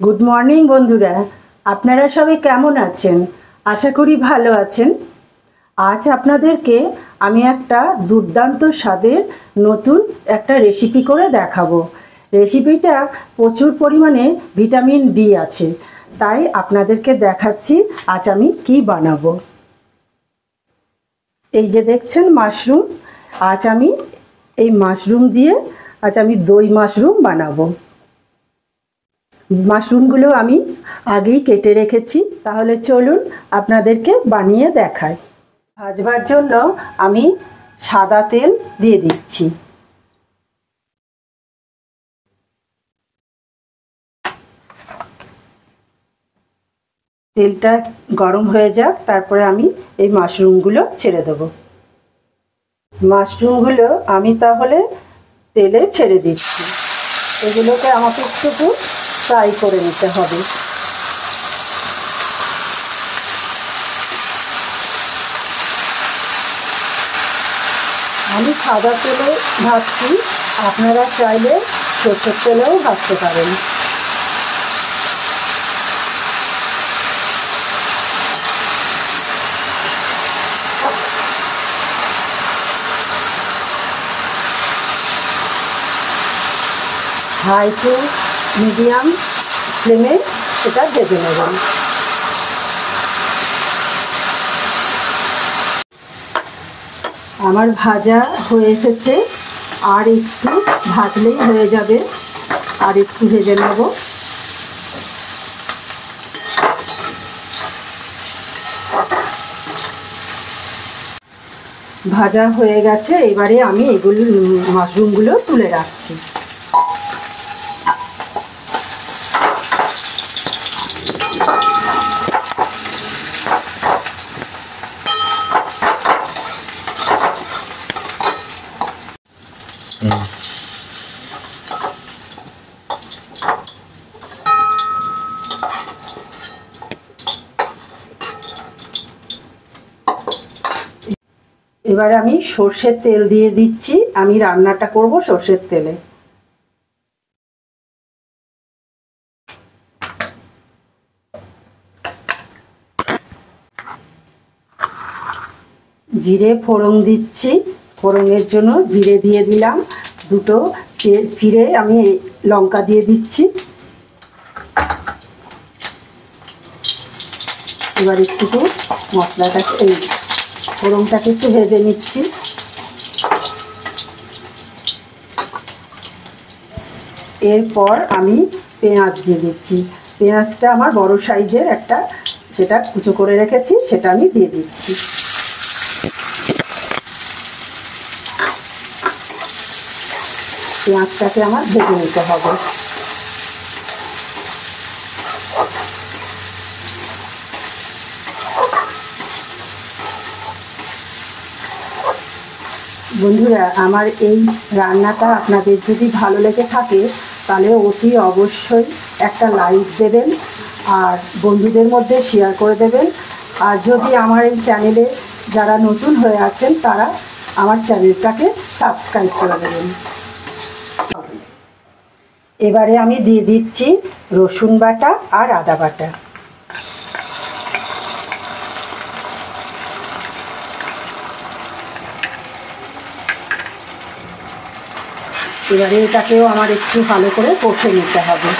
Good morning বন্ধুরা, আপনারা সবাই কেমন আছেন? আশা করি ভালো আছেন। আজ আপনাদেরকে আমি একটা দুর্দান্ত স্বাদের নতুন একটা রেসিপি করে দেখাবো। রেসিপিটা প্রচুর পরিমাণে ভিটামিন ডি আছে, তাই আপনাদেরকে দেখাচ্ছি আজ আমি কি বানাবো। এই যে দেখছেন মাশরুম, আজ আমি এই মাশরুম দিয়ে দই মাশরুম বানাবো। মাশরুমগুলো আমি আগেই কেটে রেখেছি, তাহলে চলুন আপনাদেরকে বানিয়ে দেখাই। ভাজবার জন্য আমি সাদা তেল দিয়ে দিচ্ছি। তেলটা গরম হয়ে যাক, তারপরে আমি এই মাশরুমগুলো ছেড়ে দেব। মাশরুমগুলো আমি তাহলে তেলে ছেড়ে দিচ্ছি। এগুলোকে আমাকে একটু ফ্রাই করে নিতে হবে। আমি সাদা তেলে ভাজছি, আপনারা চাইলে সরষের তেলেও ভাজতে পারেন। হাই টু মিডিয়াম ফ্লেমে সেটা ভেজে নেবেন। আমার ভাজা হয়ে এসেছে, আর একটু ভাজলেই হয়ে যাবে, আর একটু ভেজে নেব। ভাজা হয়ে গেছে, এবারে আমি এগুলো মাশরুমগুলো তুলে রাখছি। এবার আমি সর্ষের তেল দিয়ে দিচ্ছি। আমি রান্নাটা করব সর্ষের তেলে। জিরে ফোড়ন দিচ্ছি। ফোড়নের জন্য জিরে দিয়ে দিলাম, দুটো চিড়ে আমি লঙ্কা দিয়ে দিচ্ছি। এবার একটু মশলাটাকে এই ফোড়নটাকে একটু ভেজে নিচ্ছি। এরপর আমি পেঁয়াজ দিয়ে দিচ্ছি। পেঁয়াজটা আমার বড় সাইজের একটা, সেটা কুচো করে রেখেছি, সেটা আমি দিয়ে দিচ্ছি। পেঁয়াজটাকে আমার ভেজে নিতে হবে। বন্ধুরা, আমার এই রান্নাটা আপনাদের যদি ভালো লেগে থাকে তাহলে অতি অবশ্যই একটা লাইক দেবেন, আর বন্ধুদের মধ্যে শেয়ার করে দেবেন। আর যদি আমার এই চ্যানেলে যারা নতুন হয়ে আছেন তারা আমার চ্যানেলটাকে সাবস্ক্রাইব করে দেবেন। এবারে আমি দিয়ে দিচ্ছি রসুন বাটা আর আদা বাটা। এবারে এটাকেও আমার একটু ভালো করে কষে নিতে হবে।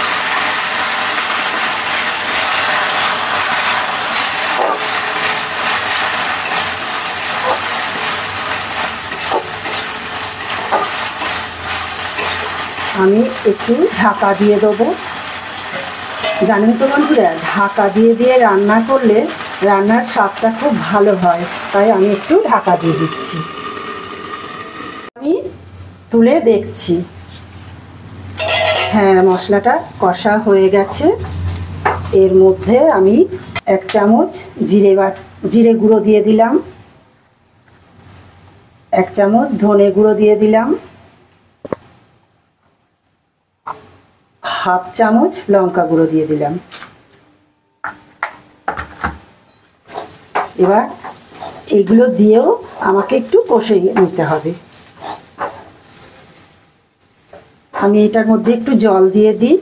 আমি একটু ঢাকা দিয়ে দেবো। জানেন তো বন্ধুরা, ঢাকা দিয়ে দিয়ে রান্না করলে রান্নার স্বাদটা খুব ভালো হয়, তাই আমি একটু ঢাকা দিয়ে দিচ্ছি। আমি তুলে দেখছি, হ্যাঁ, মশলাটা কষা হয়ে গেছে। এর মধ্যে আমি 1 চামচ জিরে গুঁড়ো দিয়ে দিলাম, 1 চামচ ধনে গুঁড়ো দিয়ে দিলাম, 1/2 চামচ লঙ্কা গুঁড়ো দিয়ে দিলাম। এবার এগুলো দিয়েও আমাকে একটু কষে নিতে হবে। আমি এটার মধ্যে একটু জল দিয়ে দিই।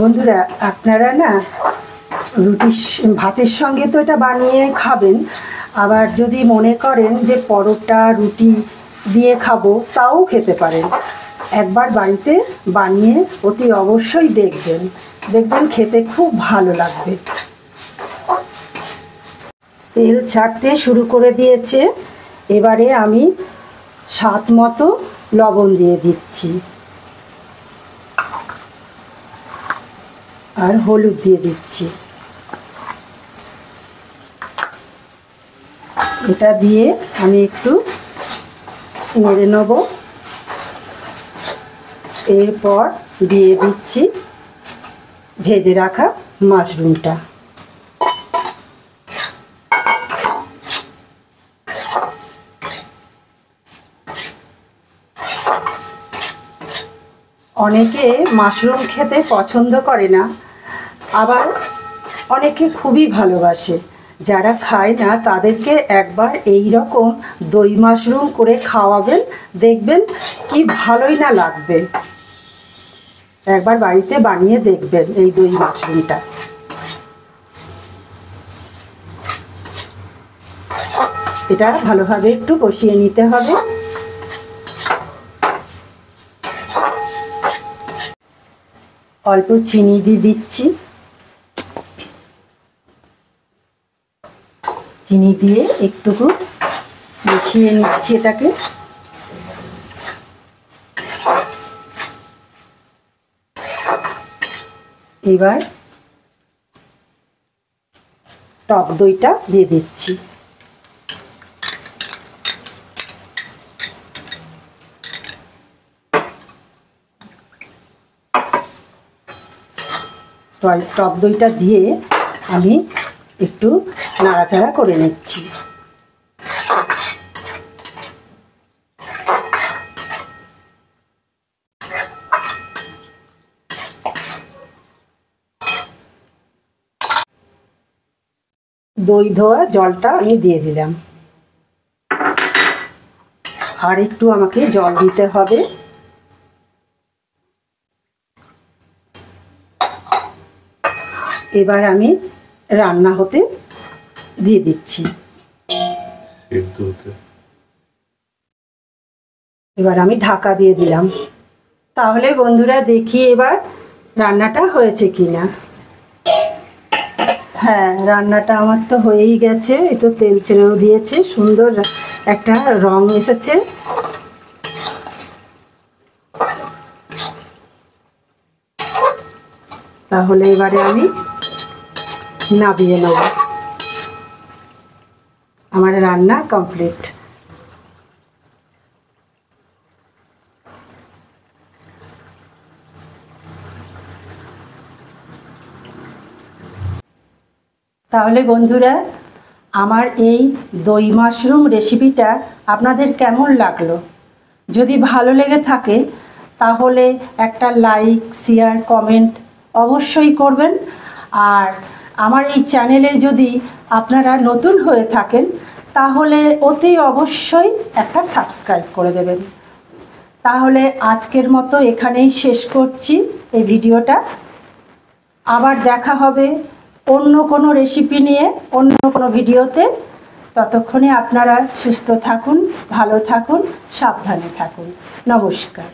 বন্ধুরা, আপনারা না ভাতের সঙ্গে তো এটা বানিয়ে খাবেন, আবার যদি মনে করেন যে পরোটা রুটি দিয়ে খাবো তাও খেতে পারেন। একবার বাড়িতে বানিয়ে অতি অবশ্যই দেখবেন, দেখবেন খেতে খুব ভালো লাগবে। তেল ছাড়তে শুরু করে দিয়েছে। এবারে আমি স্বাদ মতো লবণ দিয়ে দিচ্ছি আর হলুদ দিয়ে দিচ্ছি। এটা দিয়ে আমি একটু নেড়ে নেব। এরপর দিয়ে দিচ্ছি ভেজে রাখা মাশরুমটা। অনেকে মাশরুম খেতে পছন্দ করে না, আবার অনেকে খুবই ভালোবাসে। যারা খায় না তাদেরকে একবার এই রকম দই মাশরুম করে খাওয়াবেন, দেখবেন কি ভালোই না লাগবে। একবার বাড়িতে বানিয়ে দেখবেন এই দই মাশরুমটা। এটা ভালোভাবে একটু কষিয়ে নিতে হবে। অল্প চিনি দিয়ে দিচ্ছি। চিনি দিয়ে একটুকু মিশিয়ে নিচ্ছি এটাকে। এবার টক দইটা দিয়ে দিচ্ছি। টক দইটা দিয়ে আমি একটু নাড়াচাড়া করে নিচ্ছি। দই ধোয়া জলটা আমি দিয়ে দিলাম, আর একটু আমাকে জল দিতে হবে। এবার আমি রান্না হতে দিয়ে দিচ্ছি। এবার আমি ঢাকা দিয়ে দিলাম। তাহলে বন্ধুরা দেখি এবার রান্নাটা হয়েছে কিনা। হ্যাঁ, রান্নাটা আমার তো হয়েই গেছে। এই তো তেল ছেড়েও দিয়েছে, সুন্দর একটা রং এসেছে। তাহলে এবারে আমি নামিয়ে নেব। আমার রান্না কমপ্লিট। তাহলে বন্ধুরা, আমার এই দই মাশরুম রেসিপিটা আপনাদের কেমন লাগলো? যদি ভালো লেগে থাকে তাহলে একটা লাইক, শেয়ার, কমেন্ট অবশ্যই করবেন। আর আমার এই চ্যানেলে যদি আপনারা নতুন হয়ে থাকেন তাহলে অতি অবশ্যই একটা সাবস্ক্রাইব করে দেবেন। তাহলে আজকের মতো এখানেই শেষ করছি এই ভিডিওটা। আবার দেখা হবে অন্য কোনো রেসিপি নিয়ে, অন্য কোনো ভিডিওতে। ততক্ষণে আপনারা সুস্থ থাকুন, ভালো থাকুন, সাবধানে থাকুন। নমস্কার।